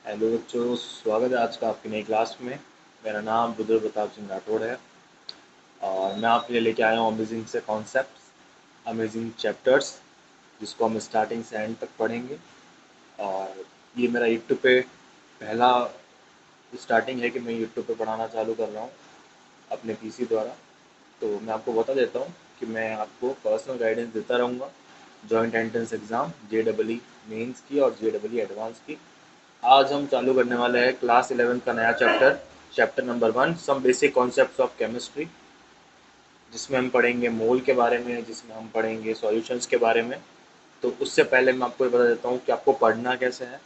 Hello बच्चों, स्वागत है आज का आपकी नई क्लास में। मेरा नाम रुद्र प्रताप सिंह राठौड़ है और मैं आपके लिए लेके आया हूँ अमेजिंग से कॉन्सेप्ट्स, अमेजिंग चैप्टर्स, जिसको हम स्टार्टिंग से एंड तक पढ़ेंगे। और ये मेरा यूट्यूब पे पहला स्टार्टिंग है कि मैं यूट्यूब पे पढ़ाना चालू कर रहा हूँ अपने पीसी द्वारा। तो मैं आपको बता देता हूँ कि मैं आपको पर्सनल गाइडेंस देता रहूँगा joint entrance exam JEE mains की और JEE एडवांस की। आज हम चालू करने वाले हैं क्लास 11 का नया chapter, chapter number 1, some basic concepts of chemistry, जिसमें हम पढ़ेंगे मोल के बारे में, जिसमें हम पढ़ेंगे सॉल्यूशंस के बारे में। तो उससे पहले मैं आपको ये बता देता हूँ कि आपको पढ़ना कैसे है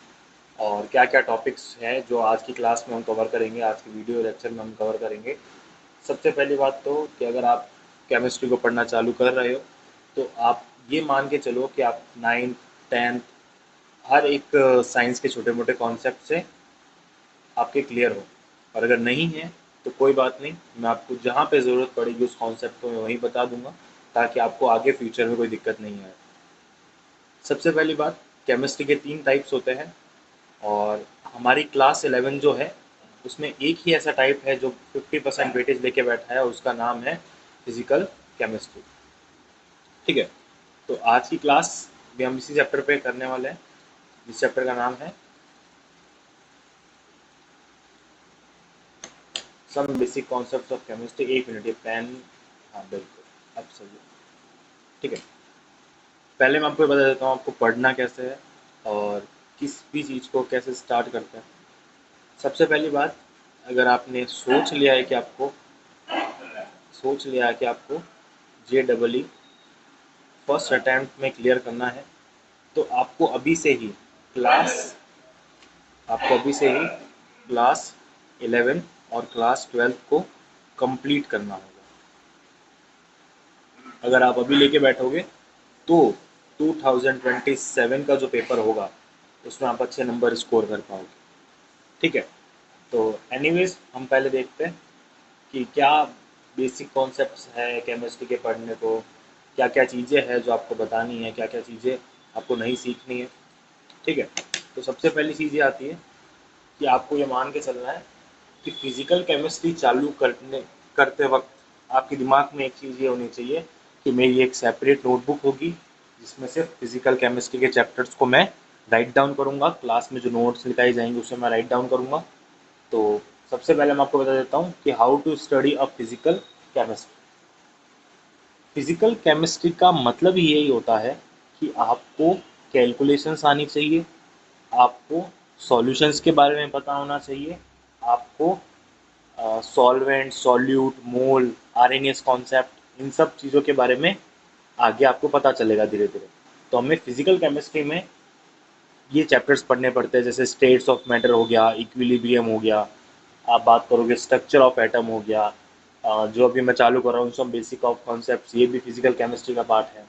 और क्या क्या टॉपिक्स हैं जो आज की क्लास में हम कवर करेंगे, आज की वीडियो लेक्चर में हम कवर करेंगे। सबसे पहली बात तो कि अगर आप केमिस्ट्री को पढ़ना चालू कर रहे हो तो आप ये मान के चलो कि आप 9th 10th हर एक साइंस के छोटे मोटे कॉन्सेप्ट से आपके क्लियर हो। और अगर नहीं है तो कोई बात नहीं, मैं आपको जहाँ पे ज़रूरत पड़ेगी उस कॉन्सेप्ट को मैं वहीं बता दूंगा, ताकि आपको आगे फ्यूचर में कोई दिक्कत नहीं आए। सबसे पहली बात, केमिस्ट्री के 3 टाइप्स होते हैं और हमारी क्लास 11 जो है उसमें एक ही ऐसा टाइप है जो 50% वेटेज लेके बैठा है और उसका नाम है फिजिकल केमिस्ट्री। ठीक है, तो आज की क्लास भी हम इसी चैप्टर पे करने वाले हैं। इस चैप्टर का नाम है some basic concepts of chemistry. 1 minute, ये पेन, हाँ बिल्कुल अब सही है। ठीक है, पहले मैं आपको ये बता देता हूँ आपको पढ़ना कैसे है और किस भी चीज़ को कैसे स्टार्ट करते हैं। सबसे पहली बात, अगर आपने सोच लिया है कि आपको JEE फर्स्ट अटैम्प्ट में क्लियर करना है, तो क्लास आपको अभी से ही क्लास 11 और क्लास 12 को कंप्लीट करना होगा। अगर आप अभी लेके बैठोगे तो 2027 का जो पेपर होगा उसमें आप अच्छे नंबर स्कोर कर पाओगे। ठीक है, तो एनीवेज हम पहले देखते हैं कि क्या बेसिक कॉन्सेप्ट्स है केमिस्ट्री के पढ़ने को, क्या क्या चीज़ें हैं जो आपको बतानी है, क्या क्या चीज़ें आपको नहीं सीखनी है। ठीक है, तो सबसे पहली चीज़ ये आती है कि आपको ये मान के चलना है कि फिजिकल केमिस्ट्री चालू करते वक्त आपके दिमाग में एक चीज़ ये होनी चाहिए कि मेरी एक सेपरेट नोटबुक होगी जिसमें सिर्फ फिजिकल केमिस्ट्री के चैप्टर्स को मैं राइट डाउन करूँगा। क्लास में जो नोट्स लिखाई जाएंगे उसे मैं राइट डाउन करूँगा। तो सबसे पहले मैं आपको बता देता हूँ कि how to study a physical chemistry. Physical chemistry का मतलब ही यही होता है कि आपको कैलकुलेशंस आनी चाहिए, आपको सॉल्यूशंस के बारे में पता होना चाहिए, आपको सॉल्वेंट, सॉल्यूट, मोल, आरएनएस कॉन्सेप्ट, इन सब चीज़ों के बारे में आगे आपको पता चलेगा धीरे धीरे। तो हमें फिजिकल केमिस्ट्री में ये चैप्टर्स पढ़ने पड़ते हैं, जैसे स्टेट्स ऑफ मैटर हो गया, इक्विलिब्रियम हो गया, आप बात करोगे स्ट्रक्चर ऑफ एटम हो गया, जो अभी मैं चालू कर रहा हूँ सब बेसिक ऑफ कॉन्सेप्ट्स, ये भी फिजिकल केमिस्ट्री का पार्ट है।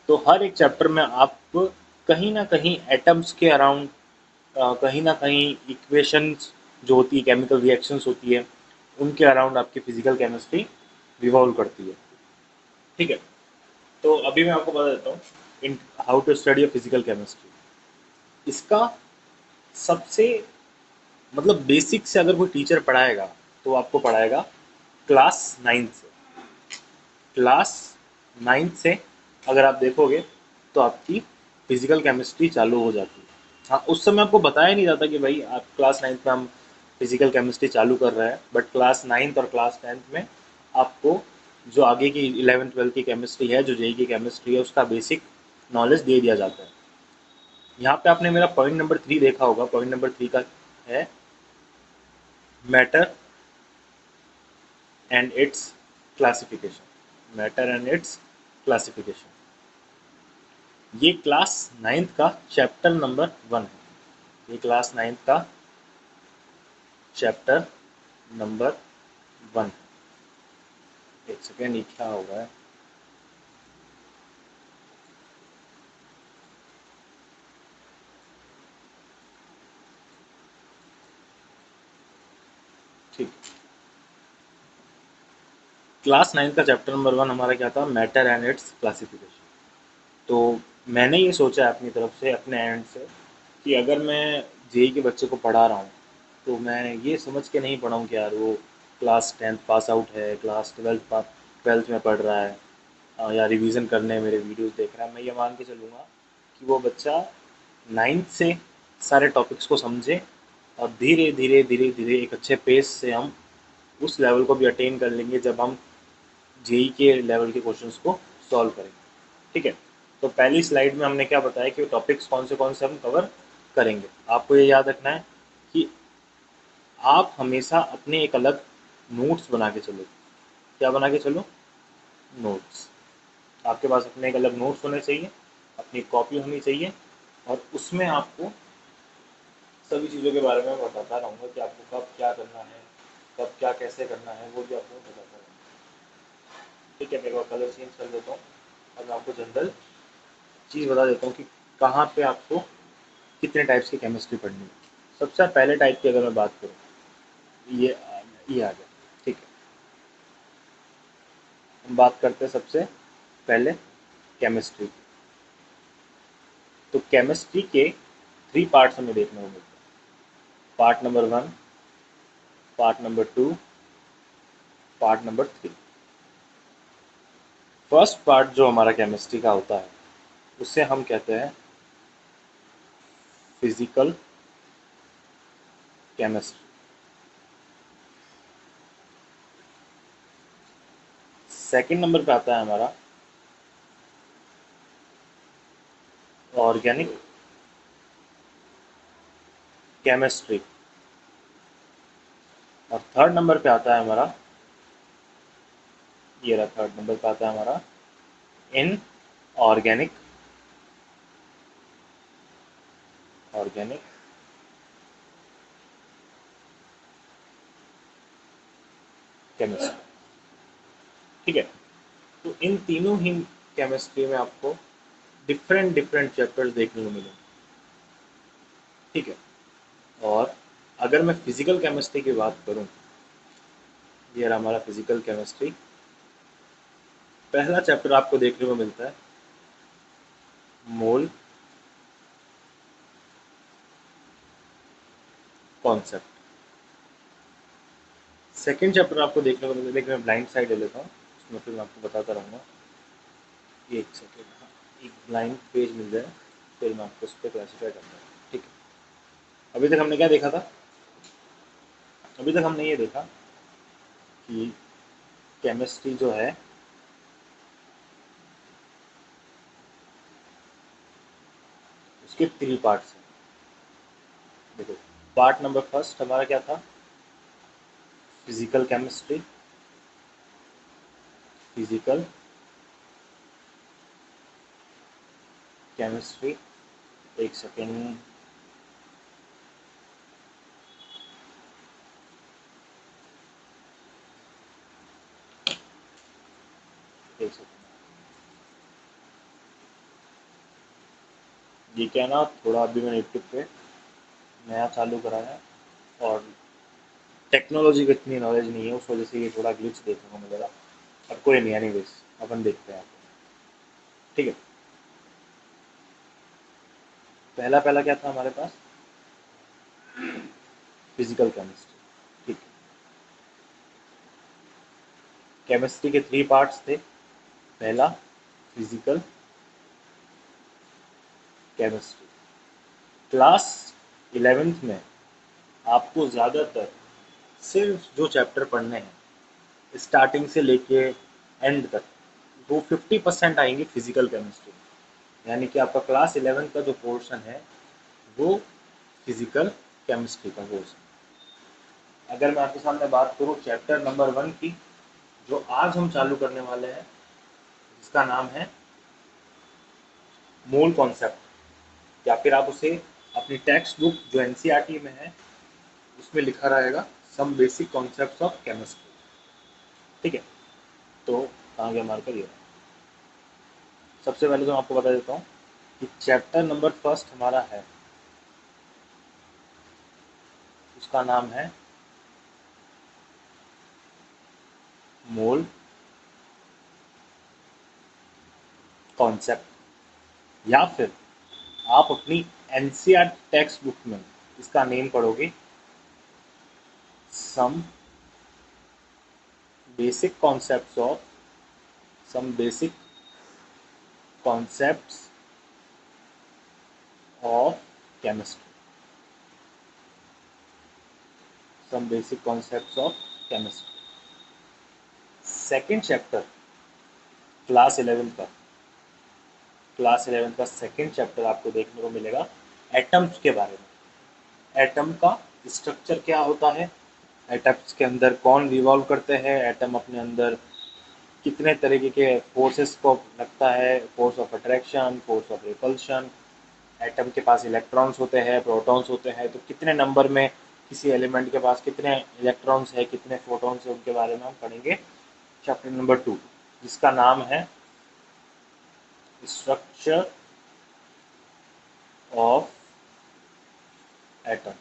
तो हर एक चैप्टर में आप कहीं ना कहीं एटम्स के अराउंड, कहीं ना कहीं इक्वेशंस जो होती है, केमिकल रिएक्शंस होती है, उनके अराउंड आपकी फिजिकल केमिस्ट्री रिवॉल्व करती है। ठीक है, तो अभी मैं आपको बता देता हूँ in how to study a physical chemistry. इसका सबसे मतलब बेसिक से अगर कोई टीचर पढ़ाएगा तो आपको पढ़ाएगा क्लास 9 से। क्लास 9 से अगर आप देखोगे तो आपकी फिजिकल केमिस्ट्री चालू हो जाती है। हाँ, उस समय आपको बताया नहीं जाता कि भाई आप क्लास 9th में हम फिजिकल केमिस्ट्री चालू कर रहे हैं, बट क्लास 9th और क्लास 10th में आपको जो आगे की 11 12 की केमिस्ट्री है, जो JEE की केमिस्ट्री है, उसका बेसिक नॉलेज दे दिया जाता है। यहाँ पे आपने मेरा पॉइंट नंबर 3 देखा होगा। पॉइंट नंबर 3 का है matter and it's classification. Matter and it's classification, ये क्लास 9th का चैप्टर नंबर 1 है। ये क्लास 9th का चैप्टर नंबर 1 है। एक सेकेंड, ये क्या हो रहा है? ठीक, क्लास 9th का चैप्टर नंबर 1 हमारा क्या था? Matter and it's classification. तो मैंने ये सोचा अपनी तरफ से, अपने एंड से, कि अगर मैं जेई के बच्चे को पढ़ा रहा हूँ तो मैं ये समझ के नहीं पढ़ाऊँ कि यार वो क्लास 10th पास आउट है, क्लास 12th में पढ़ रहा है, या रिवीजन करने मेरे वीडियोस देख रहा है। मैं ये मान के चलूँगा कि वो बच्चा 9th से सारे टॉपिक्स को समझे और धीरे धीरे धीरे धीरे एक अच्छे पेस से हम उस लेवल को भी अटेन कर लेंगे जब हम जेई के लेवल के क्वेश्चंस को सॉल्व करेंगे। ठीक है, तो पहली स्लाइड में हमने क्या बताया कि टॉपिक्स कौन से हम कवर करेंगे। आपको ये याद रखना है कि आप हमेशा अपने एक अलग नोट्स बना के चलो। क्या बना के चलो? नोट्स। आपके पास अपने एक अलग नोट्स होने चाहिए, अपनी कॉपी होनी चाहिए, और उसमें आपको सभी चीज़ों के बारे में बताता रहूँगा कि आपको कब क्या करना है, कब क्या कैसे करना है, वो भी आपको बताता रहूँगा। ठीक है, मेरे को कलर चेंज कर देता हूँ और मैं आपको जनरल चीज़ बता देता हूँ कि कहाँ पे आपको कितने टाइप्स की केमिस्ट्री पढ़नी है। सबसे पहले टाइप की अगर मैं बात करूँ, ये आ गया। ठीक है, हम बात करते हैं सबसे पहले केमिस्ट्री। तो केमिस्ट्री के 3 पार्ट्स हमें देखने को मिलते हैं। Part number 1, part number 2, part number 3। First part जो हमारा केमिस्ट्री का होता है उसे हम कहते हैं फिजिकल केमिस्ट्री। सेकंड नंबर पे आता है हमारा ऑर्गेनिक केमिस्ट्री, और थर्ड नंबर पे आता है हमारा, ये रहा थर्ड नंबर पे आता है हमारा इन ऑर्गेनिक ऑर्गेनिक केमिस्ट्री। ठीक है, तो इन तीनों ही केमिस्ट्री में आपको डिफरेंट डिफरेंट चैप्टर्स देखने को मिलेंगे। ठीक है, और अगर मैं फिजिकल केमिस्ट्री की बात करूं, ये रहा हमारा फिजिकल केमिस्ट्री। पहला चैप्टर आपको देखने को मिलता है मोल कॉन्सेप्ट। सेकेंड चैप्टर आपको देखने को मिलता है, लेकिन मैं ब्लाइंड साइड ले लेता हूँ, उसमें फिर मैं आपको बताता रहूँगा। एक सेकेंड, हाँ, एक ब्लाइंड पेज मिल जाए फिर मैं आपको उस पर क्लासीफाई करता हूँ। ठीक है, अभी तक हमने क्या देखा था? अभी तक हमने ये देखा कि केमिस्ट्री जो है उसके 3 पार्ट्स हैं। देखो, पार्ट नंबर फर्स्ट हमारा क्या था? Physical chemistry. फिजिकल केमिस्ट्री, एक सेकेंड, एक सेकेंड। ये क्या ना, थोड़ा अभी मैंने यूट्यूब पे नया चालू करा है और टेक्नोलॉजी की इतनी नॉलेज नहीं है, उस वजह से ये थोड़ा ग्लिच देखने को मिलेगा। अब कोई नहीं, एनीवेज अपन देखते हैं। ठीक है, पहला पहला क्या था हमारे पास? Physical chemistry. ठीक है, केमिस्ट्री के 3 पार्ट्स थे। पहला फिजिकल केमिस्ट्री। क्लास 11th में आपको ज़्यादातर सिर्फ जो चैप्टर पढ़ने हैं स्टार्टिंग से लेके एंड तक, वो 50% आएंगे फिजिकल केमिस्ट्री में। यानी कि आपका क्लास 11th का जो पोर्शन है वो फिजिकल केमिस्ट्री का पोर्शन। अगर मैं आपके सामने बात करूँ चैप्टर नंबर 1 की, जो आज हम चालू करने वाले हैं, जिसका नाम है मोल कॉन्सेप्ट, या फिर आप उसे अपनी टेक्स्ट बुक जो एनसीईआरटी में है उसमें लिखा रहेगा some basic concepts of chemistry. ठीक है, तो कहाँ गया मार्कर? ये सबसे पहले तो मैं आपको बता देता हूँ कि चैप्टर नंबर फर्स्ट हमारा है, उसका नाम है मोल कॉन्सेप्ट, या फिर आप अपनी एनसीईआरटी टेक्स्ट बुक में इसका नेम पढ़ोगे some basic concepts of chemistry. Some basic concepts of chemistry. Second chapter class 11 का सेकेंड चैप्टर आपको देखने को मिलेगा एटम्स के बारे में। एटम का स्ट्रक्चर क्या होता है, एटम्स के अंदर कौन रिवॉल्व करते हैं, एटम अपने अंदर कितने तरीके के फोर्सेस को रखता है, force of attraction, force of repulsion, atom के पास इलेक्ट्रॉन्स होते हैं, प्रोटॉन्स होते हैं, तो कितने नंबर में किसी एलिमेंट के पास कितने इलेक्ट्रॉन्स है, कितने प्रोटॉन्स है, उनके बारे में हम पढ़ेंगे चैप्टर नंबर 2, जिसका नाम है structure of atom.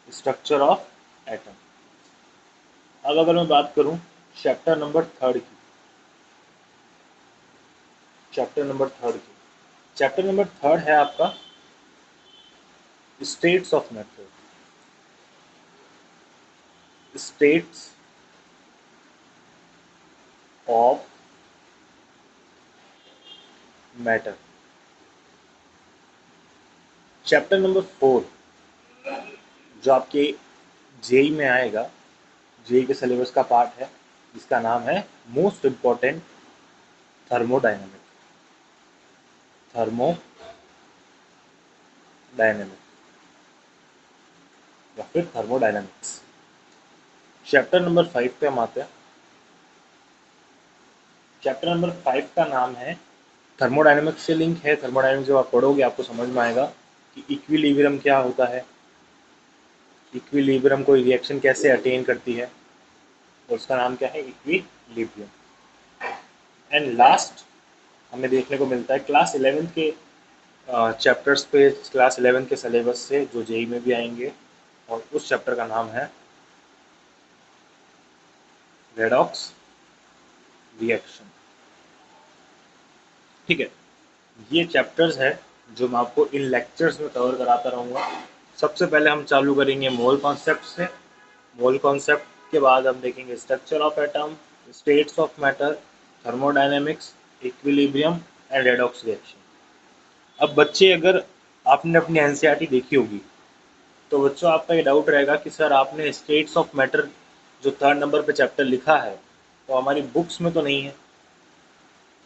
Structure of atom. अब अगर मैं बात करूं चैप्टर नंबर 3 की, चैप्टर नंबर 3 है आपका states of matter. States of matter. Chapter number 4 जो आपके जेई में आएगा, जेई के सिलेबस का पार्ट है, जिसका नाम है मोस्ट इंपॉर्टेंट थर्मोडायनेमिक। या फिर थर्मोडायनेमिक्स। चैप्टर नंबर 5 पे हम आते हैं। चैप्टर नंबर 5 का नाम है थर्मोडायनेमिक्स से लिंक है। थर्मोडायनेमिक्स जब आप पढ़ोगे आपको समझ में आएगा कि इक्विलिब्रियम क्या होता है, इक्विलिब्रियम कोई रिएक्शन कैसे अटेन करती है, और उसका नाम क्या है, इक्विलिब्रियम। एंड लास्ट हमें देखने को मिलता है क्लास 11 के चैप्टर्स पे, क्लास 11 के सिलेबस से जो जेई में भी आएंगे, और उस चैप्टर का नाम है रेडॉक्स रिएक्शन। ठीक है, ये चैप्टर्स है जो मैं आपको इन लेक्चर्स में कवर कराता रहूँगा। सबसे पहले हम चालू करेंगे मोल कॉन्सेप्ट से। मोल कॉन्सेप्ट के बाद हम देखेंगे structure of atom, states of matter, thermodynamics, equilibrium and redox reaction. अब बच्चे, अगर आपने अपनी एनसीईआरटी देखी होगी तो बच्चों आपका ये डाउट रहेगा कि सर आपने स्टेट्स ऑफ मैटर जो 3rd नंबर पे चैप्टर लिखा है तो हमारी बुक्स में तो नहीं है।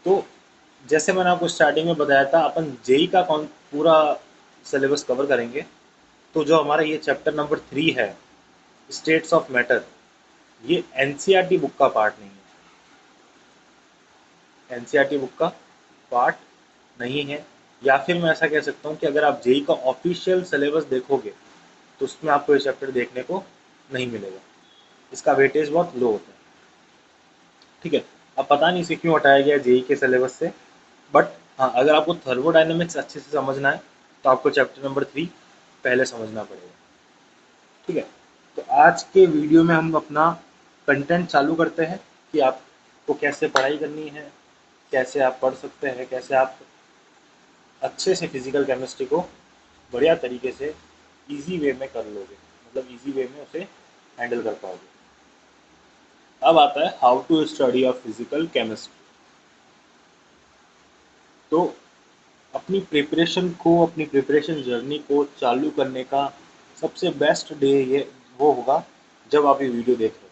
तो जैसे मैंने आपको स्टार्टिंग में बताया था, अपन जेई का पूरा सिलेबस कवर करेंगे, तो जो हमारा ये चैप्टर नंबर 3 है स्टेट्स ऑफ मैटर, ये एनसीईआरटी बुक का पार्ट नहीं है। एनसीईआरटी बुक का पार्ट नहीं है, या फिर मैं ऐसा कह सकता हूँ कि अगर आप जेई का ऑफिशियल सिलेबस देखोगे तो उसमें आपको ये चैप्टर देखने को नहीं मिलेगा। इसका वेटेज बहुत लो होता है। ठीक है, अब पता नहीं इसे क्यों हटाया गया जेई के सिलेबस से, बट हाँ, अगर आपको थर्मोडायनेमिक्स अच्छे से समझना है तो आपको चैप्टर नंबर 3 पहले समझना पड़ेगा। ठीक है, तो आज के वीडियो में हम अपना कंटेंट चालू करते हैं कि आपको कैसे पढ़ाई करनी है, कैसे आप पढ़ सकते हैं, कैसे आप अच्छे से फिजिकल केमिस्ट्री को बढ़िया तरीके से इजी वे में कर लोगे, मतलब इजी वे में उसे हैंडल कर पाओगे। अब आता है how to study of physical chemistry. तो अपनी प्रिपरेशन जर्नी को चालू करने का सबसे बेस्ट डे ये वो होगा जब आप ये वीडियो देख रहे हो।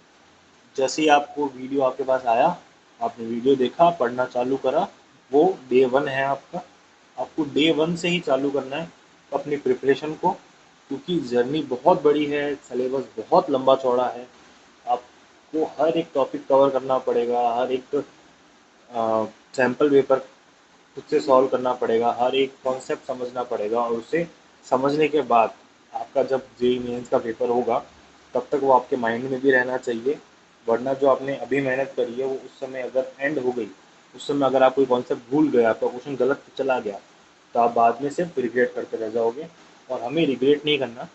जैसे ही आपको वीडियो आपके पास आया, आपने वीडियो देखा, पढ़ना चालू करा, वो डे 1 है आपका। आपको डे 1 से ही चालू करना है अपनी प्रिपरेशन को, क्योंकि जर्नी बहुत बड़ी है, सिलेबस बहुत लंबा चौड़ा है। आपको हर एक टॉपिक कवर करना पड़ेगा, हर एक सैम्पल पेपर खुद से सॉल्व करना पड़ेगा, हर एक कॉन्सेप्ट समझना पड़ेगा, और उसे समझने के बाद आपका जब जेईई मेंस का पेपर होगा तब तक वो आपके माइंड में भी रहना चाहिए। वरना जो आपने अभी मेहनत करी है वो उस समय अगर एंड हो गई, उस समय अगर आप कोई कॉन्सेप्ट भूल गए, आपका क्वेश्चन गलत चला गया, तो आप बाद में सिर्फ रिग्रेट करते रह जाओगे। और हमें रिग्रेट नहीं करना,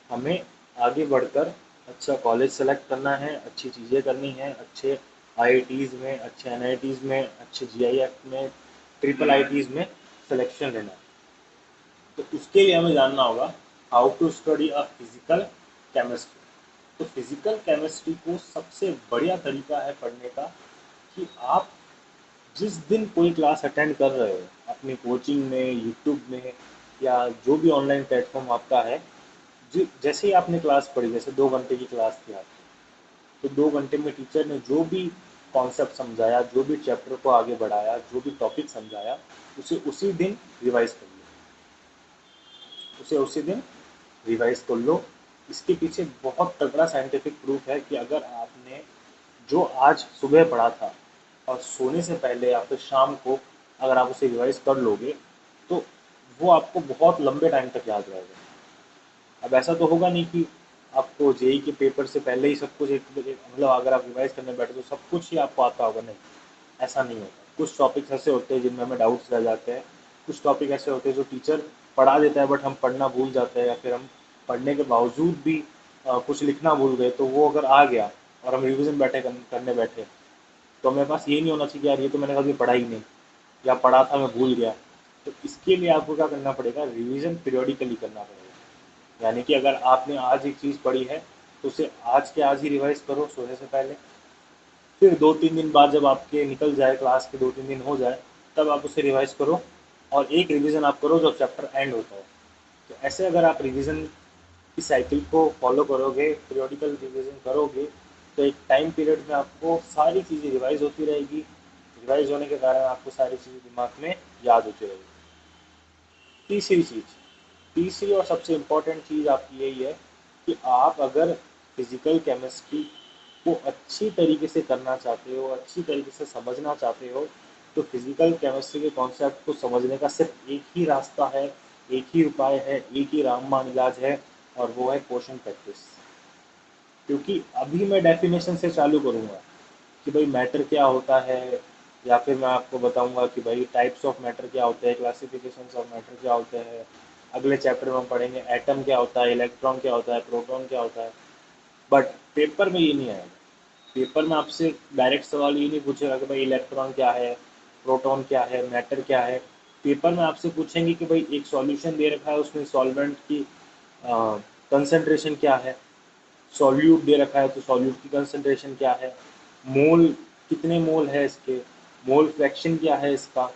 हमें आगे बढ़कर अच्छा कॉलेज सेलेक्ट करना है, अच्छी चीज़ें करनी है, अच्छे आईआईटीज़ में, अच्छे एनआईटीज़ में, अच्छे जीआईएफ में, ट्रिपल आईटीज़ में सिलेक्शन लेना है। तो उसके लिए हमें जानना होगा how to study a physical chemistry. तो फिजिकल केमिस्ट्री को सबसे बढ़िया तरीका है पढ़ने का कि आप जिस दिन कोई क्लास अटेंड कर रहे हो अपनी कोचिंग में, यूट्यूब में, या जो भी ऑनलाइन प्लेटफॉर्म आपका है, जैसे ही आपने क्लास पढ़ी, जैसे 2 घंटे की क्लास थी आपकी, तो 2 घंटे में टीचर ने जो भी कॉन्सेप्ट समझाया, जो भी चैप्टर को आगे बढ़ाया, जो भी टॉपिक समझाया, उसे उसी दिन रिवाइज कर लो, उसे उसी दिन रिवाइज कर लो। इसके पीछे बहुत तगड़ा साइंटिफिक प्रूफ है कि अगर आपने जो आज सुबह पढ़ा था और सोने से पहले या फिर शाम को अगर आप उसे रिवाइज कर लोगे, तो वो आपको बहुत लंबे टाइम तक याद रहेगा। अब ऐसा तो होगा नहीं कि आपको जेई के पेपर से पहले ही सब कुछ मतलब अगर आप रिवाइज करने बैठे तो सब कुछ ही आपको आता होगा, नहीं, ऐसा नहीं होता। कुछ टॉपिक्स ऐसे होते हैं जिनमें हमें डाउट्स रह जाते हैं, कुछ टॉपिक ऐसे होते हैं जो टीचर पढ़ा देता है बट हम पढ़ना भूल जाते हैं, या फिर हम पढ़ने के बावजूद भी कुछ लिखना भूल गए, तो वो अगर आ गया और हम रिविज़न करने बैठे, तो मेरे पास ये नहीं होना चाहिए कि यार ये तो मैंने कभी पढ़ा ही नहीं, या पढ़ा था मैं भूल गया। तो इसके लिए आपको क्या करना पड़ेगा, रिवीजन पीरियोडिकली करना पड़ेगा। यानी कि अगर आपने आज एक चीज़ पढ़ी है तो उसे आज के आज ही रिवाइज करो सोने से पहले, फिर 2-3 दिन बाद जब आपके निकल जाए, क्लास के 2-3 दिन हो जाए, तब आप उसे रिवाइज करो, और एक रिवीजन आप करो जब चैप्टर एंड होता है। तो ऐसे अगर आप रिवीजन की साइकिल को फॉलो करोगे, पीरियोडिकल रिवीजन करोगे, तो एक टाइम पीरियड में आपको सारी चीज़ें रिवाइज होती रहेगी। रिवाइज होने के कारण आपको सारी चीज़ें दिमाग में याद होती रहेगी। तीसरी चीज़, तीसरी और सबसे इम्पोर्टेंट चीज़ आपकी यही है कि आप अगर फिजिकल केमिस्ट्री को अच्छी तरीके से करना चाहते हो, अच्छी तरीके से समझना चाहते हो, तो फिजिकल केमिस्ट्री के कॉन्सेप्ट को समझने का सिर्फ एक ही रास्ता है, एक ही उपाय है, एक ही रामबाण इलाज है, और वो है क्वेश्चन प्रैक्टिस। क्योंकि अभी मैं डेफिनेशन से चालू करूँगा कि भाई मैटर क्या होता है, या फिर मैं आपको बताऊंगा कि भाई टाइप्स ऑफ मैटर क्या होते हैं, क्लासिफिकेशन ऑफ मैटर क्या होते हैं। अगले चैप्टर में हम पढ़ेंगे एटम क्या होता है, इलेक्ट्रॉन क्या होता है, प्रोटॉन क्या होता है। बट पेपर में ये नहीं आएगा। पेपर में आपसे डायरेक्ट सवाल ये नहीं पूछेगा कि भाई इलेक्ट्रॉन क्या है, प्रोटॉन क्या है, मैटर क्या है। पेपर में आपसे पूछेंगे कि भाई एक सॉल्यूशन दे रखा है, उसमें सॉल्वेंट की कंसंट्रेशन क्या है, सॉल्यूट दे रखा है तो सॉल्यूट की कंसंट्रेशन क्या है, मोल कितने मोल है इसके, मोल फ्रैक्शन क्या है इसका,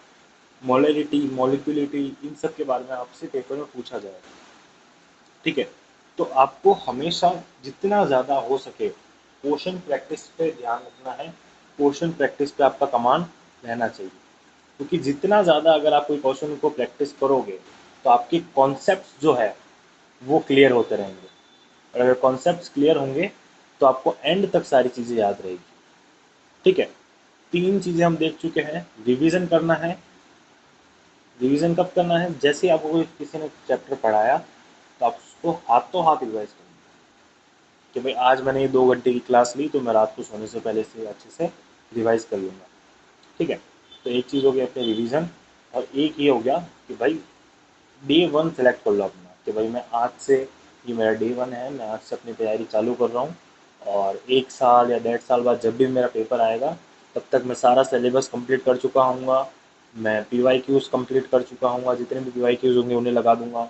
मोलरिटी, मॉलिक्यूलिटी, इन सब के बारे में आपसे पेपर में पूछा जाएगा। ठीक है, तो आपको हमेशा जितना ज़्यादा हो सके क्वेश्चन प्रैक्टिस पे ध्यान रखना है, क्वेश्चन प्रैक्टिस पे आपका कमांड रहना चाहिए। क्योंकि जितना ज़्यादा अगर आप कोई क्वेश्चन को प्रैक्टिस करोगे, तो आपके कॉन्सेप्ट जो है वो क्लियर होते रहेंगे, और अगर कॉन्सेप्ट क्लियर होंगे तो आपको एंड तक सारी चीज़ें याद रहेगी। ठीक है, 3 चीज़ें हम देख चुके हैं। रिवीजन करना है। रिवीजन कब करना है, जैसे ही आपको कोई किसी ने चैप्टर पढ़ाया तो आप उसको हाथों हाथ रिवाइज करेंगे कि भाई आज मैंने ये 2 घंटे की क्लास ली, तो मैं रात को सोने से पहले से अच्छे से रिवाइज कर लूँगा। ठीक है, तो एक चीज़ हो गई अपने रिवीजन, और एक ये हो गया कि भाई डे 1 सेलेक्ट कर लो अपना, कि भाई मैं आज से, ये मेरा डे 1 है, मैं आज से अपनी तैयारी चालू कर रहा हूँ, और 1 साल या 1.5 साल बाद जब भी मेरा पेपर आएगा, तब तक मैं सारा सिलेबस कंप्लीट कर चुका हूँगा, मैं PYQs कंप्लीट कर चुका हूँगा, जितने भी PYQs होंगे उन्हें लगा दूंगा,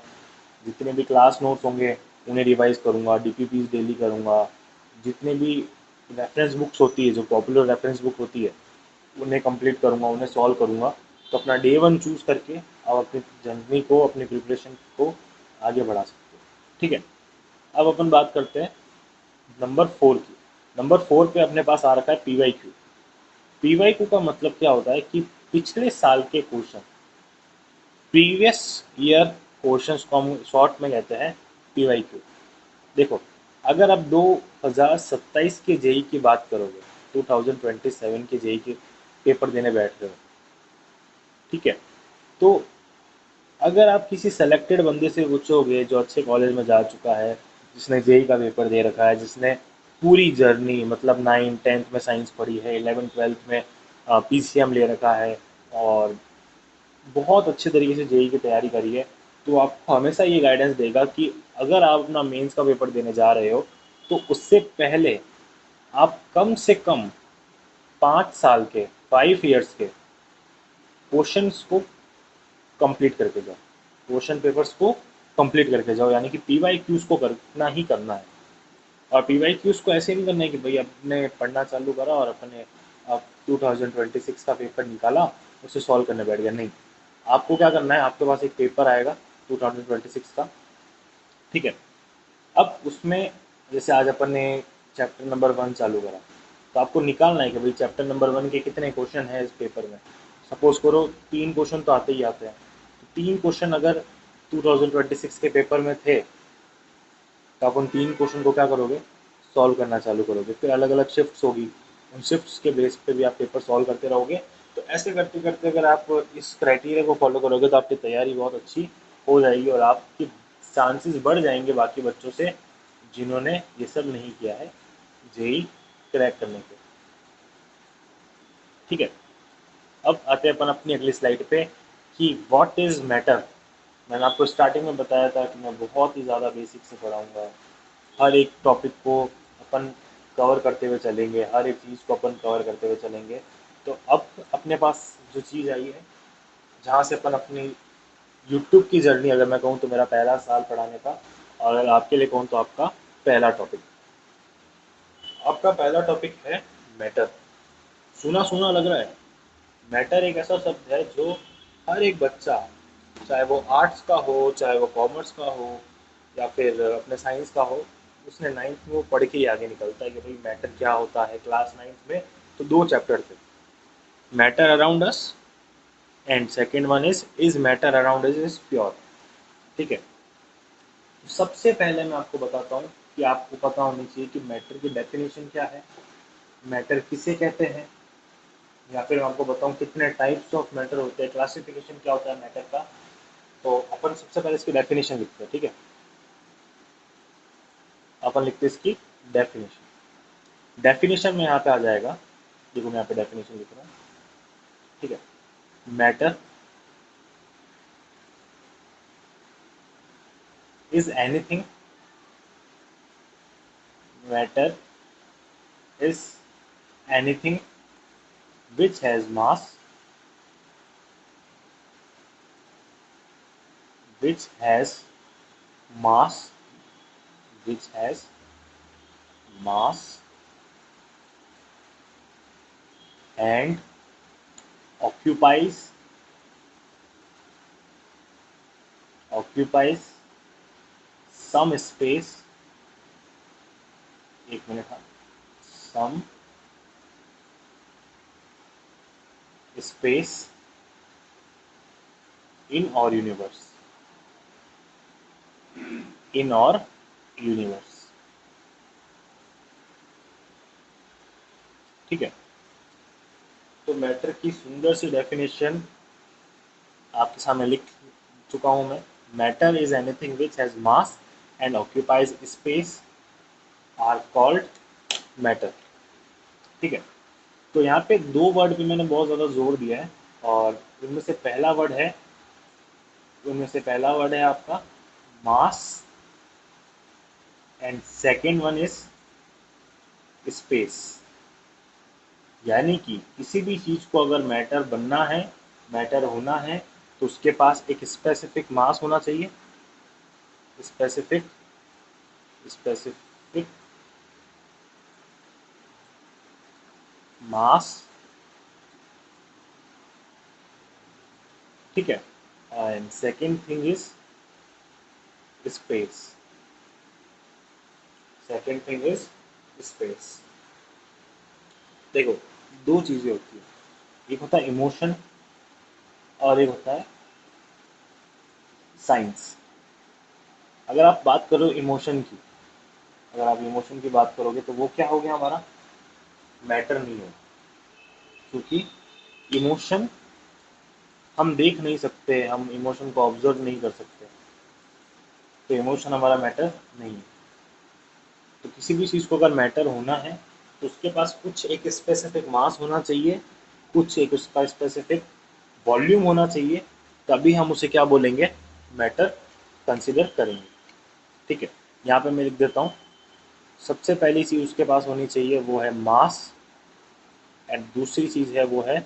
जितने भी क्लास नोट्स होंगे उन्हें रिवाइज करूँगा, DPPs डेली करूँगा, जितने भी रेफरेंस बुक्स होती है, जो पॉपुलर रेफरेंस बुक होती है, उन्हें कंप्लीट करूँगा, उन्हें सॉल्व करूँगा। तो अपना डे 1 चूज़ करके आप अपनी जर्नी को, अपनी प्रिपरेशन को आगे बढ़ा सकते हो। ठीक है, अब अपन बात करते हैं नंबर 4 की। नंबर 4 पे अपने पास आ रखा है PYQ। PYQ का मतलब क्या होता है कि पिछले साल के क्वेश्चन, प्रीवियस ईयर क्वेश्चंस को हम शॉर्ट में कहते हैं PYQ। देखो, अगर आप 2027 के जेई की बात करोगे, 2027 के जेई के पेपर देने बैठ रहे हो, ठीक है, तो अगर आप किसी सेलेक्टेड बंदे से पूछोगे जो अच्छे कॉलेज में जा चुका है, जिसने जेई का पेपर दे रखा है, जिसने पूरी जर्नी मतलब 9th 10th में साइंस पढ़ी है, 11th 12th में PCM ले रखा है, और बहुत अच्छे तरीके से जेई की तैयारी करी है, तो आपको हमेशा ये गाइडेंस देगा कि अगर आप अपना मेंस का पेपर देने जा रहे हो, तो उससे पहले आप कम से कम 5 साल के, 5 years के क्वेश्चंस को कंप्लीट करके जाओ, क्वेश्चन पेपर्स को कंप्लीट करके जाओ, यानी कि PYQs को करना ही करना है। और PYQs को ऐसे नहीं करना है कि भाई अपने पढ़ना चालू करा और अपने अब 2026 का पेपर निकाला, उसे सॉल्व करने बैठ गया, नहीं। आपको क्या करना है, आपके पास एक पेपर आएगा 2026 का, ठीक है। अब उसमें जैसे आज अपन ने चैप्टर नंबर 1 चालू करा, तो आपको निकालना है कि भाई चैप्टर नंबर 1 के कितने क्वेश्चन हैं इस पेपर में। सपोज करो 3 क्वेश्चन तो आते ही आते हैं, तो 3 क्वेश्चन अगर 2026 के पेपर में थे, तो आप उन 3 क्वेश्चन को क्या करोगे, सॉल्व करना चालू करोगे। फिर अलग अलग शिफ्ट्स होगी, उन शिफ्ट्स के बेस पे भी आप पेपर सॉल्व करते रहोगे। तो ऐसे करते करते अगर आप इस क्राइटेरिया को फॉलो करोगे तो आपकी तैयारी बहुत अच्छी हो जाएगी और आपकी चांसेस बढ़ जाएंगे बाकी बच्चों से जिन्होंने ये सब नहीं किया है जेई क्रैक करने के। ठीक है, अब आते हैं अपन अपनी अगली स्लाइड पे कि व्हाट इज मैटर। मैंने आपको स्टार्टिंग में बताया था कि मैं बहुत ही ज़्यादा बेसिक से पढ़ाऊँगा, हर एक टॉपिक को अपन कवर करते हुए चलेंगे, हर एक चीज़ को अपन कवर करते हुए चलेंगे। तो अब अपने पास जो चीज़ आई है, जहाँ से अपन अपनी यूट्यूब की जर्नी, अगर मैं कहूँ तो मेरा पहला साल पढ़ाने का, और अगर आपके लिए कहूँ तो आपका पहला टॉपिक। आपका पहला टॉपिक है मैटर। सुना सुना लग रहा है। मैटर एक ऐसा शब्द है जो हर एक बच्चा, चाहे वो आर्ट्स का हो, चाहे वो कॉमर्स का हो, या फिर अपने साइंस का हो, उसने 9th में वो पढ़ के ही आगे निकलता है कि भाई मैटर क्या होता है। क्लास 9th में तो 2 चैप्टर थे, matter around us and second one is matter around us is pure. ठीक है, तो सबसे पहले मैं आपको बताता हूँ कि आपको पता होनी चाहिए कि मैटर की डेफिनेशन क्या है, मैटर किसे कहते हैं, या फिर मैं आपको बताऊँ कितने टाइप्स ऑफ मैटर होते हैं, क्लासिफिकेशन क्या होता है मैटर का। तो अपन सबसे पहले इसकी डेफिनेशन लिखते हैं। ठीक है, अपन लिखते हैं इसकी डेफिनेशन। डेफिनेशन में यहाँ पे आ जाएगा, देखो मैं यहाँ पे डेफिनेशन लिख रहा हूँ। ठीक है, matter is anything, matter is anything which has mass, which has mass, which has mass and occupies occupies some space, एक मिनट, हाँ, some space in our universe, in our universe। ठीक है, तो मैटर की सुंदर सी डेफिनेशन आपके सामने लिख चुका हूं मैं। Matter is anything which has mass and occupies space are called matter. ठीक है, तो यहाँ पे 2 वर्ड पे मैंने बहुत ज़्यादा जोर दिया है, और उनमें से पहला वर्ड है, आपका mass and second one is space. यानी कि किसी भी चीज़ को अगर मैटर बनना है, मैटर होना है, तो उसके पास एक स्पेसिफिक मास होना चाहिए, स्पेसिफिक स्पेसिफिक मास। ठीक है, and second thing is space, second thing is space. देखो, 2 चीज़ें होती है, एक होता है इमोशन और एक होता है साइंस। अगर आप बात करो इमोशन की, अगर आप इमोशन की बात करोगे तो वो क्या हो गया हमारा, मैटर नहीं हो, क्योंकि इमोशन हम देख नहीं सकते, हम इमोशन को ऑब्जर्व नहीं कर सकते, तो इमोशन हमारा मैटर नहीं है। तो किसी भी चीज़ को अगर मैटर होना है तो उसके पास कुछ एक स्पेसिफिक मास होना चाहिए, कुछ एक उसका स्पेसिफिक वॉल्यूम होना चाहिए, तभी हम उसे क्या बोलेंगे, मैटर कंसिडर करेंगे। ठीक है, यहाँ पे मैं लिख देता हूँ, सबसे पहली चीज़ उसके पास होनी चाहिए वो है मास, एंड दूसरी चीज़ है वो है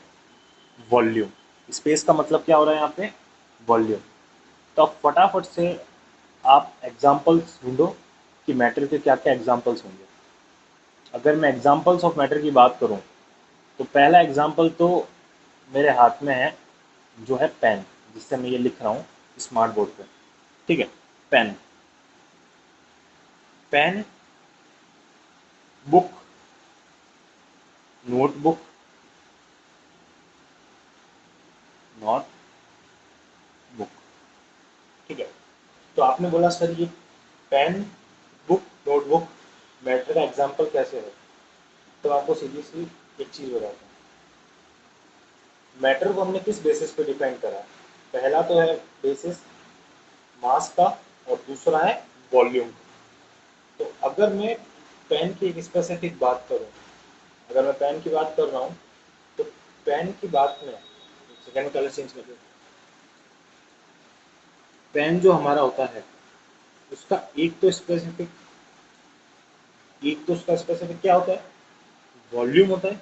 वॉल्यूम। स्पेस का मतलब क्या हो रहा है यहाँ पे, वॉल्यूम। तो आप फटाफट से आप एग्जाम्पल्स ढूंढो कि मैटर के क्या क्या एग्जाम्पल्स होंगे। अगर मैं एग्जाम्पल्स ऑफ मैटर की बात करूं तो पहला एग्जाम्पल तो मेरे हाथ में है, जो है पेन, जिससे मैं ये लिख रहा हूँ स्मार्ट बोर्ड पे। ठीक है, pen, pen, book, notebook, note book. ठीक है, तो आपने बोला सर ये पेन, बुक, नोटबुक मैटर का एग्जाम्पल कैसे है? तो आपको सीधी सी एक चीज़ बताता हूँ। मैटर को हमने किस बेसिस पे डिफाइन करा है? पहला तो है बेसिस मास का, और दूसरा है वॉल्यूम। तो अगर मैं पेन की एक स्पेसिफिक बात करूँ, अगर मैं पेन की बात कर रहा हूँ, तो पेन की बात में सेकेंड कलर चेंज कर दो। पेन जो हमारा होता है उसका एक तो उसका स्पेसिफिक क्या होता है, वॉल्यूम होता है,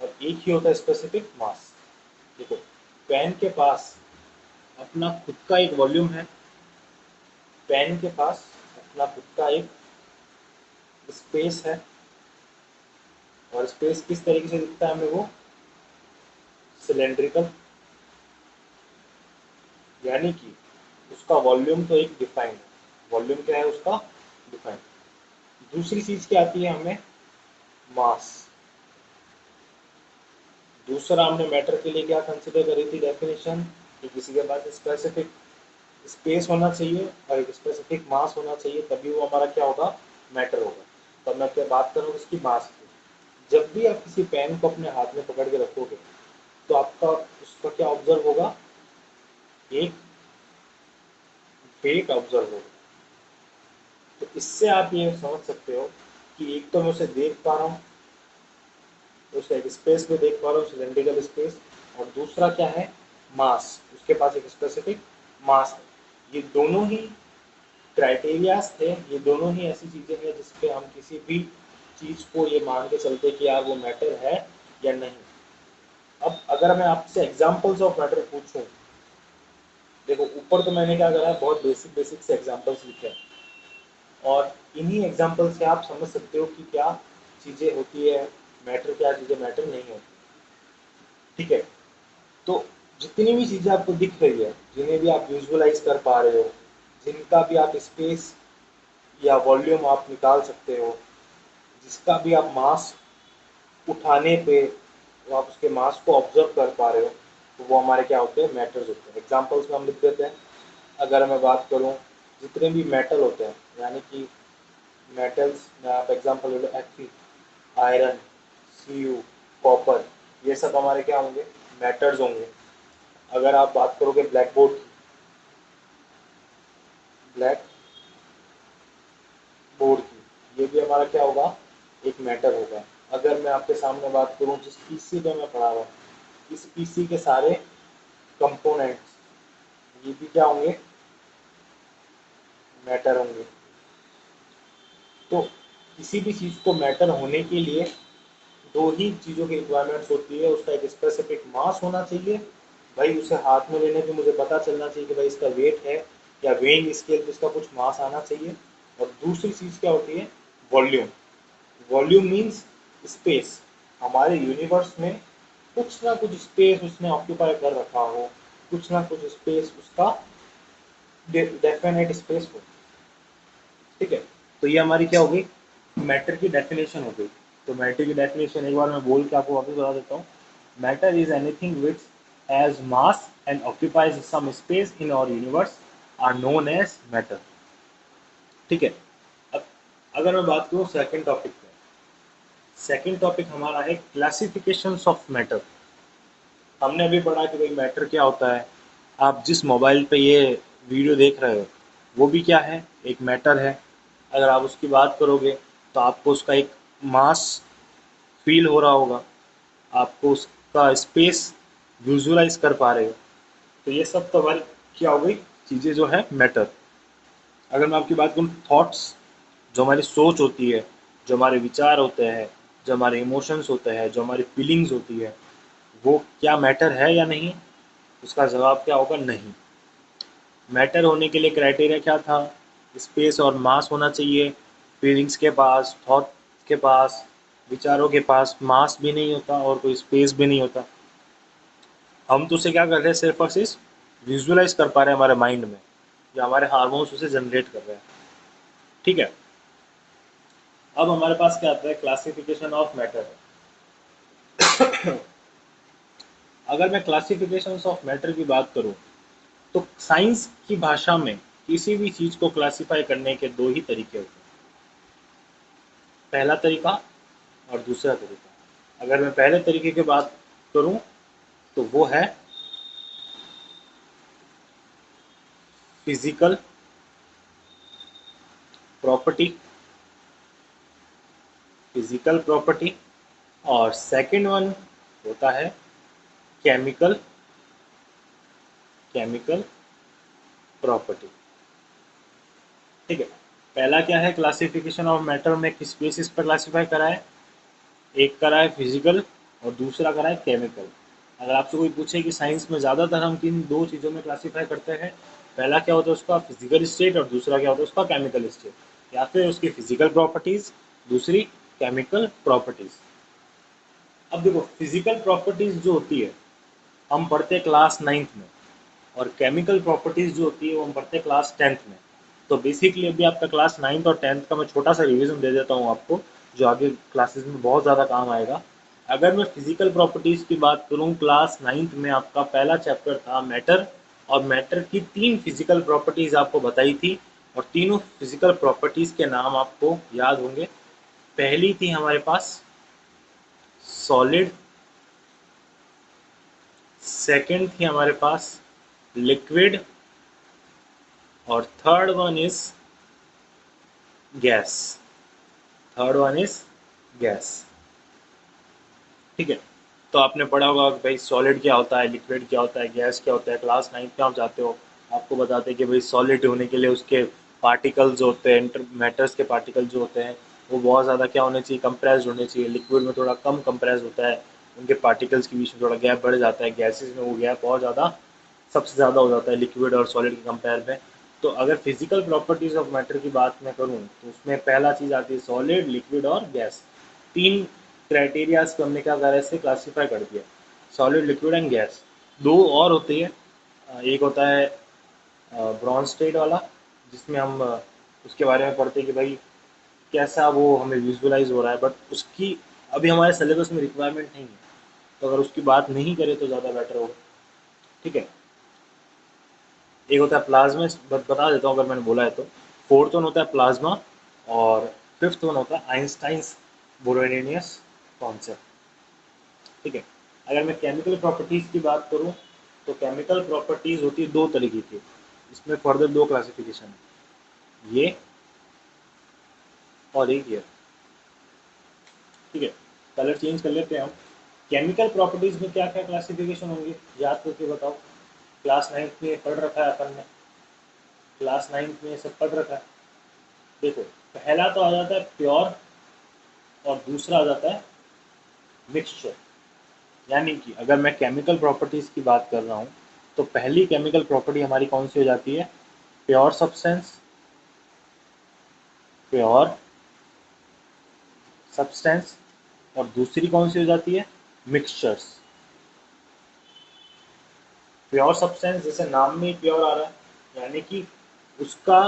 और एक ही होता है स्पेसिफिक मास। देखो, पेन के पास अपना खुद का एक वॉल्यूम है, पेन के पास अपना खुद का एक स्पेस है, और स्पेस किस तरीके से दिखता है हमें, वो सिलेंड्रिकल, यानी कि उसका वॉल्यूम तो एक डिफाइंड है। वॉल्यूम क्या है उसका, डिफाइंड। दूसरी चीज क्या आती है हमें, मास। दूसरा हमने मैटर के लिए क्या कंसिडर करी थी डेफिनेशन, कि किसी के पास स्पेसिफिक स्पेस होना चाहिए और एक स्पेसिफिक मास होना चाहिए, तभी वो हमारा क्या होगा, मैटर होगा। तो मैं क्या बात करूँ इसकी मास की। जब भी आप किसी पेन को अपने हाथ में पकड़ के रखोगे तो आपका उसका क्या ऑब्जर्व होगा, एक वेट ऑब्जर्व होगा। तो इससे आप ये समझ सकते हो कि एक तो मैं उसे देख पा रहा हूँ, उसे एक स्पेस में देख पा रहा हूँ, सिलेंड्रिकल स्पेस, और दूसरा क्या है, मास, उसके पास एक स्पेसिफिक मास है। ये दोनों ही क्राइटेरियाज थे, ये दोनों ही ऐसी चीजें हैं जिसपे हम किसी भी चीज को ये मान के चलते कि यार वो मैटर है या नहीं। अब अगर मैं आपसे एग्जाम्पल्स ऑफ मैटर पूछूं, देखो ऊपर तो मैंने क्या करा है, बहुत बेसिक बेसिक से एग्जाम्पल्स लिखे हैं, और इन्हीं एग्जाम्पल से आप समझ सकते हो कि क्या चीज़ें होती है मैटर, क्या चीज़ें मैटर नहीं होती। ठीक है, तो जितनी भी चीज़ें आपको दिख रही है, जिन्हें भी आप विजुअलाइज कर पा रहे हो, जिनका भी आप स्पेस या वॉल्यूम आप निकाल सकते हो, जिसका भी आप मास उठाने पे तो आप उसके मास को ऑब्जर्व कर पा रहे हो, तो वो हमारे क्या होते हैं, मैटर्स होते हैं। एग्जाम्पल्स में हम लिख देते हैं। अगर मैं बात करूँ, जितने भी मेटल होते हैं, यानी कि मेटल्स में आप एग्जांपल ले लो, एफ, आयरन, सी, कॉपर, ये सब हमारे क्या होंगे, मेटल्स होंगे। अगर आप बात करोगे ब्लैक बोर्ड की, ब्लैक बोर्ड की, ये भी हमारा क्या होगा, एक मेटल होगा। अगर मैं आपके सामने बात करूं जिस पीसी पे मैं पढ़ा रहा हूँ, इस पीसी के सारे कंपोनेंट्स, ये भी क्या होंगे, मैटर होंगे। तो किसी भी चीज़ को मैटर होने के लिए दो ही चीज़ों की रिक्वायरमेंट्स होती है, उसका एक स्पेसिफिक मास होना चाहिए, भाई उसे हाथ में लेने पे मुझे पता चलना चाहिए कि भाई इसका वेट है, या वेइंग स्केल पे इसका कुछ मास आना चाहिए। और दूसरी चीज़ क्या होती है, वॉल्यूम। Volume means space. हमारे यूनिवर्स में कुछ ना कुछ स्पेस उसने ऑक्यूपाई कर रखा हो, कुछ ना कुछ स्पेस उसका डेफिनेट स्पेस हो। ठीक है, तो ये हमारी क्या हो गई, मैटर की डेफिनेशन हो गई। तो मैटर की डेफिनेशन एक बार मैं बोल के आपको वापस बता देता हूँ। Matter is anything which has mass and occupies some space in our universe are known as matter. ठीक है, अब अगर मैं बात करूँ सेकंड टॉपिक पे, सेकंड टॉपिक हमारा है क्लासिफिकेशंस ऑफ मैटर। हमने अभी पढ़ा कि भाई मैटर क्या होता है। आप जिस मोबाइल पे ये वीडियो देख रहे हो वो भी क्या है, एक मैटर है। अगर आप उसकी बात करोगे तो आपको उसका एक मास फील हो रहा होगा, आपको उसका स्पेस विजुअलाइज कर पा रहे हो। तो ये सब तो हमारी क्या हो गई, चीज़ें जो है मैटर। अगर मैं आपकी बात करूँ थॉट्स, जो हमारी सोच होती है, जो हमारे विचार होते हैं, जो हमारे इमोशंस होते हैं, जो हमारी फीलिंग्स होती है, वो क्या मैटर है या नहीं, उसका जवाब क्या होगा, नहीं। मैटर होने के लिए क्राइटेरिया क्या था? स्पेस और मास होना चाहिए। फीलिंग्स के पास, थॉट के पास, विचारों के पास मास भी नहीं होता और कोई स्पेस भी नहीं होता। हम तो उसे क्या कर रहे हैं, सिर्फ और सिर्फ विजुअलाइज कर पा रहे हैं हमारे माइंड में, या हमारे हार्मोन्स उसे जनरेट कर रहे हैं। ठीक है, अब हमारे पास क्या आता है, क्लासिफिकेशन ऑफ मैटर। अगर मैं क्लासिफिकेशन ऑफ मैटर की बात करूं, तो साइंस की भाषा में किसी भी चीज को क्लासिफाई करने के दो ही तरीके होते हैं, पहला तरीका और दूसरा तरीका। अगर मैं पहले तरीके की बात करूं तो वो है फिजिकल प्रॉपर्टी, फिजिकल प्रॉपर्टी, और सेकंड वन होता है केमिकल, केमिकल प्रॉपर्टी। ठीक है, पहला क्या है, क्लासिफिकेशन ऑफ मैटर में किस बेसिस पर क्लासिफाई करा है? एक करा है फिजिकल और दूसरा करा है केमिकल। अगर आपसे कोई पूछे कि साइंस में ज़्यादातर हम किन दो चीज़ों में क्लासीफाई करते हैं, पहला क्या होता है उसका फिजिकल स्टेट और दूसरा क्या होता है उसका केमिकल स्टेट, या फिर उसकी फिजिकल प्रॉपर्टीज़, दूसरी केमिकल प्रॉपर्टीज़। अब देखो, फिजिकल प्रॉपर्टीज़ जो होती है हम पढ़ते हैं क्लास 9th में, और केमिकल प्रॉपर्टीज़ जो होती है वो हम पढ़ते हैं क्लास 10th में। तो बेसिकली अभी आपका क्लास 9th और 10th का मैं छोटा सा रिवीजन दे देता हूँ आपको, जो आगे क्लासेस में बहुत ज़्यादा काम आएगा। अगर मैं फिजिकल प्रॉपर्टीज़ की बात करूँ, क्लास 9th में आपका पहला चैप्टर था मैटर, और मैटर की 3 फिजिकल प्रॉपर्टीज़ आपको बताई थी, और तीनों फिजिकल प्रॉपर्टीज़ के नाम आपको याद होंगे। पहली थी हमारे पास सॉलिड, सेकंड थी हमारे पास लिक्विड, और third one is gas, third one is gas. ठीक है, तो आपने पढ़ा होगा कि भाई सॉलिड क्या होता है, लिक्विड क्या होता है, गैस क्या होता है। क्लास 9th में आप जाते हो, आपको बताते हैं कि भाई सॉलिड होने के लिए उसके पार्टिकल्स जो होते हैं, मैटर्स के पार्टिकल जो होते हैं वो बहुत ज़्यादा क्या होने चाहिए, कंप्रेस्ड होने चाहिए। लिक्विड में थोड़ा कम कंप्रेस होता है, उनके पार्टिकल्स के बीच में थोड़ा गैप बढ़ जाता है। गैसेज में वो गैप बहुत ज़्यादा, सबसे ज़्यादा हो जाता है लिक्विड और सॉलिड के कंपेयर में। तो अगर फिजिकल प्रॉपर्टीज़ ऑफ मैटर की बात मैं करूँ तो उसमें पहला चीज़ आती है सॉलिड, लिक्विड और गैस। तीन क्राइटेरियाज को हमने क्या करा, इससे क्लासीफाई कर दिया, सॉलिड, लिक्विड एंड गैस। दो और होती है, एक होता है ब्रॉन्ज स्टेट वाला, जिसमें हम उसके बारे में पढ़ते हैं कि भाई कैसा वो हमें विजुअलाइज हो रहा है, बट उसकी अभी हमारे सिलेबस में रिक्वायरमेंट नहीं है, तो अगर उसकी बात नहीं करें तो ज़्यादा बेटर होगा। ठीक है, एक होता है प्लाज्मा, बता देता हूँ अगर मैंने बोला है तो। फोर्थ वन होता है प्लाज्मा, और फिफ्थ वन होता है आइंस्टाइंस बोरोनियस कॉन्सेप्ट। ठीक है, अगर मैं केमिकल प्रॉपर्टीज़ की बात करूँ तो केमिकल प्रॉपर्टीज़ होती है दो तरीके की, इसमें फर्दर दो क्लासिफिकेशन है, ये और एक ये। ठीक है, कलर चेंज कर लेते हैं हम। केमिकल प्रॉपर्टीज़ में क्या क्या क्लासिफिकेशन होंगे, याद करके बताओ। क्लास 9th में पढ़ रखा है अपन ने, क्लास 9th में सब पढ़ रखा है। देखो, पहला तो आ जाता है प्योर, और दूसरा आ जाता है मिक्सचर। यानी कि अगर मैं केमिकल प्रॉपर्टीज़ की बात कर रहा हूँ तो पहली केमिकल प्रॉपर्टी हमारी कौन सी हो जाती है, प्योर सब्सटेंस, प्योर सब्सटेंस, और दूसरी कौन सी हो जाती है, मिक्सचर्स। प्योर सब्सटेंस जैसे नाम में ही प्योर आ रहा है, यानी कि उसका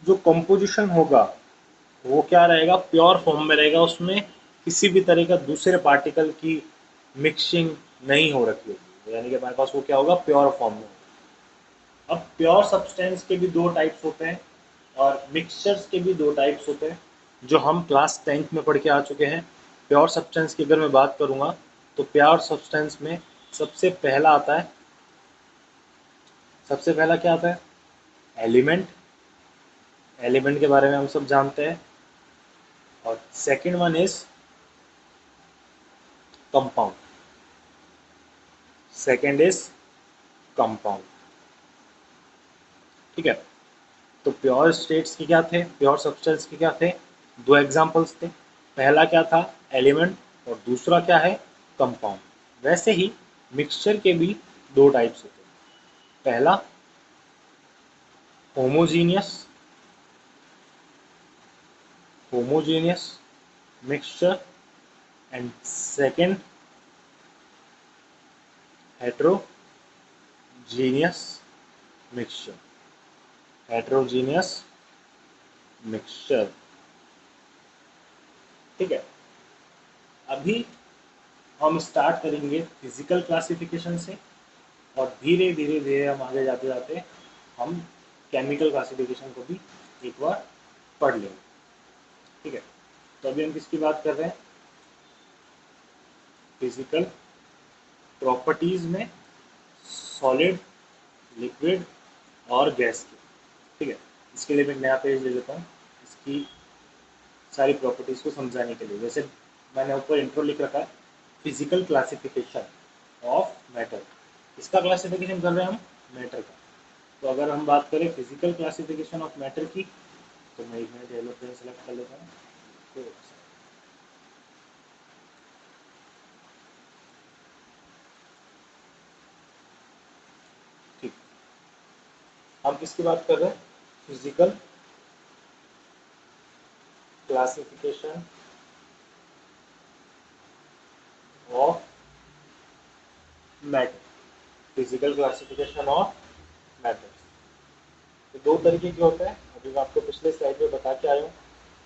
जो कंपोजिशन होगा वो क्या रहेगा, प्योर फॉर्म में रहेगा, उसमें किसी भी तरह का दूसरे पार्टिकल की मिक्सिंग नहीं हो रखी होगी, यानी कि हमारे पास वो क्या होगा, प्योर फॉर्म में। अब प्योर सब्सटेंस के भी दो टाइप्स होते हैं, और मिक्सचर्स के भी दो टाइप्स होते हैं, जो हम क्लास 10th में पढ़ के आ चुके हैं। प्योर सब्सटेंस की अगर मैं बात करूँगा तो प्योर सब्सटेंस में सबसे पहला आता है, सबसे पहला क्या आता है, एलिमेंट। एलिमेंट के बारे में हम सब जानते हैं। और second one is compound, second is compound. ठीक है, तो प्योर स्टेट्स की क्या थे, प्योर सब्सटेंस के क्या थे, दो एग्जांपल्स थे। पहला क्या था, एलिमेंट, और दूसरा क्या है, कंपाउंड। वैसे ही मिक्सचर के भी दो टाइप्स होते हैं, पहला homogeneous mixture, and second heterogeneous mixture. heterogeneous mixture, ठीक है। अभी हम स्टार्ट करेंगे फिजिकल क्लासिफिकेशन से, और धीरे धीरे धीरे हम आगे जाते जाते हम केमिकल क्लासिफिकेशन को भी एक बार पढ़ लेंगे, ठीक है। तो अभी हम किसकी बात कर रहे हैं? फिजिकल प्रॉपर्टीज में सॉलिड, लिक्विड और गैस की, ठीक है। इसके लिए मैं नया पेज ले लेता हूँ इसकी सारी प्रॉपर्टीज को समझाने के लिए। जैसे मैंने ऊपर इंट्रो लिख रखा है, फिजिकल क्लासिफिकेशन ऑफ मैटर। इसका क्लासिफिकेशन कर रहे हैं हम मैटर का। तो अगर हम बात करें फिजिकल क्लासिफिकेशन ऑफ मैटर की, तो मैं एक मिनट येलो पेन सेलेक्ट कर लेता हूँ। तो ठीक, हम किसकी बात कर रहे हैं? Physical classification of matter. Physical classification of matter, तो दो तरीके के होते हैं। अभी मैं आपको पिछले स्लाइड में बता के आया हूँ।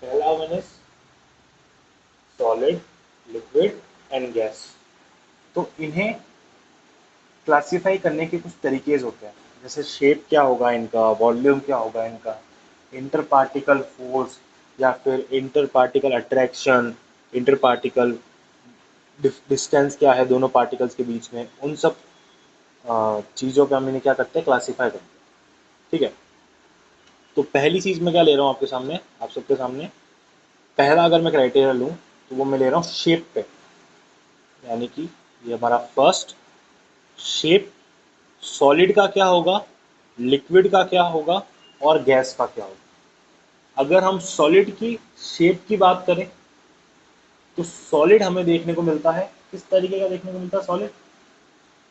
पहला one is solid, liquid and gas. तो इन्हें क्लासिफाई करने के कुछ तरीके होते हैं, जैसे शेप क्या होगा इनका, वॉल्यूम क्या होगा इनका, इंटर पार्टिकल फोर्स या फिर inter particle attraction, inter particle distance क्या है दोनों पार्टिकल्स के बीच में, उन सब चीज़ों पे हम इन्हें क्या करते हैं? क्लासीफाई करते हैं, ठीक है। तो पहली चीज़ मैं क्या ले रहा हूँ आपके सामने, आप सबके सामने, पहला अगर मैं क्राइटेरिया लूँ तो वो मैं ले रहा हूँ शेप पे, यानी कि ये हमारा फर्स्ट शेप, सॉलिड का क्या होगा, लिक्विड का क्या होगा और गैस का क्या होगा। अगर हम सॉलिड की शेप की बात करें तो सॉलिड हमें देखने को मिलता है, किस तरीके का देखने को मिलता है सॉलिड?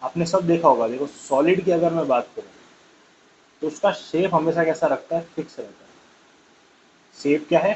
आपने सब देखा होगा। देखो सॉलिड की अगर मैं बात करूं तो उसका शेप हमेशा कैसा रखता है? फिक्स रहता है। शेप क्या है?